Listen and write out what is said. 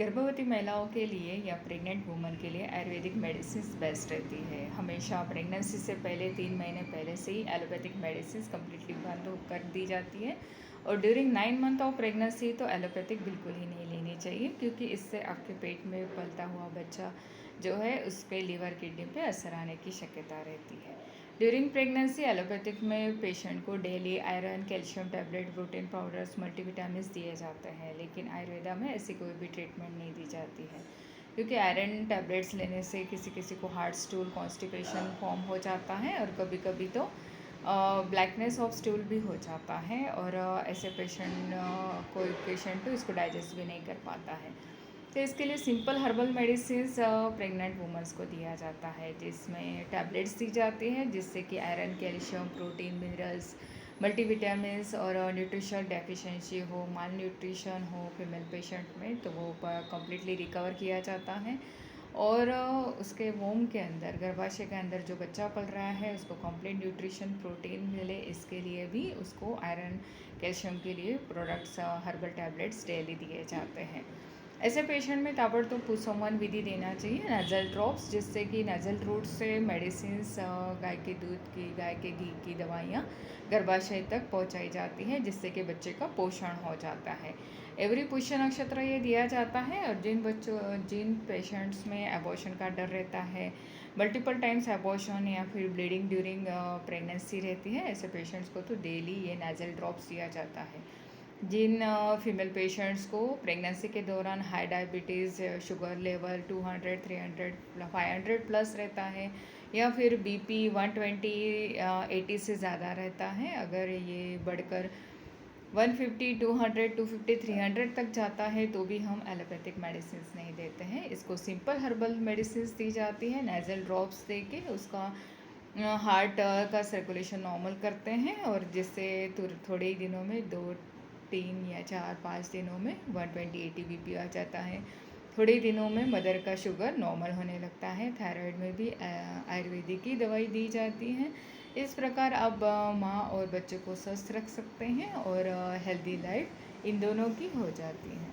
गर्भवती महिलाओं के लिए या प्रेग्नेंट वुमन के लिए आयुर्वेदिक मेडिसिन बेस्ट रहती है। हमेशा प्रेगनेंसी से पहले 3 महीने पहले से ही एलोपैथिक मेडिसिन कम्प्लीटली बंद कर दी जाती है और ड्यूरिंग 9 मंथ ऑफ प्रेगनेंसी तो एलोपैथिक बिल्कुल ही नहीं लेनी चाहिए, क्योंकि इससे आपके पेट में पलता हुआ बच्चा जो है उसके लीवर किडनी पे असर आने की शक्यता रहती है। ड्यूरिंग प्रेगनेंसी एलोपैथिक में पेशेंट को daily iron, calcium tablet, protein powders, multivitamin दिए जाते हैं, लेकिन आयुर्वेदा में ऐसी कोई भी ट्रीटमेंट नहीं दी जाती है, क्योंकि आयरन टैबलेट्स लेने से किसी किसी को हार्ट स्टूल, कॉन्स्टिपेशन फॉर्म हो जाता है और कभी कभी तो ब्लैकनेस ऑफ स्टूल भी हो जाता है और ऐसे पेशेंट कोई पेशेंट तो इसको डाइजेस्ट भी नहीं कर पाता है। तो इसके लिए simple herbal medicine pregnant women's को दिया जाता है, जिसमें टैबलेट्स दी जाती हैं जिससे कि iron, calcium, protein, minerals, multivitamins और न्यूट्रिशन डेफिशिएंसी हो, माल न्यूट्रिशन हो फीमेल पेशेंट में, तो वो कम्प्लीटली रिकवर किया जाता है। और उसके वोम के अंदर, गर्भाशय के अंदर जो बच्चा पल रहा है उसको कंप्लीट न्यूट्रिशन, प्रोटीन मिले, इसके लिए भी उसको आयरन, कैल्शियम के लिए प्रोडक्ट्स, हर्बल टैबलेट्स डेली दिए जाते हैं। ऐसे पेशेंट में ताबड़तोड़ पुसोमन विधि देना चाहिए, नज़ल ड्रॉप्स, जिससे कि नज़ल रूट से मेडिसिन्स, गाय के दूध की, गाय के घी की दवाइयाँ गर्भाशय तक पहुंचाई जाती हैं, जिससे कि बच्चे का पोषण हो जाता है। एवरी पुष्य नक्षत्र ये दिया जाता है और जिन पेशेंट्स में एबॉर्शन का डर रहता है, मल्टीपल टाइम्स एबॉर्शन या फिर ब्लीडिंग ड्यूरिंग प्रेगनेंसी रहती है, ऐसे पेशेंट्स को तो डेली ये नज़ल ड्रॉप्स दिया जाता है। जिन फीमेल पेशेंट्स को प्रेगनेंसी के दौरान high diabetes, sugar level 200, 300, 500 plus रहता है, या फिर बीपी 120, 80 से ज़्यादा रहता है, अगर ये बढ़कर 150, 200, 250, 300 तक जाता है तो भी हम एलोपैथिक मेडिसिन नहीं देते हैं। इसको सिंपल हर्बल मेडिसिन दी जाती है, नेज़ल ड्रॉप्स दे के उसका हार्ट का सर्कुलेशन नॉर्मल करते हैं, और जिससे थोड़े ही दिनों में 2, 3 या 4, 5 दिनों में 120, 80 बीपी आ जाता है। थोड़े ही दिनों में मदर का शुगर नॉर्मल होने लगता है। थायराइड में भी आयुर्वेदिक की दवाई दी जाती है। इस प्रकार आप माँ और बच्चे को स्वस्थ रख सकते हैं और हेल्दी लाइफ इन दोनों की हो जाती है।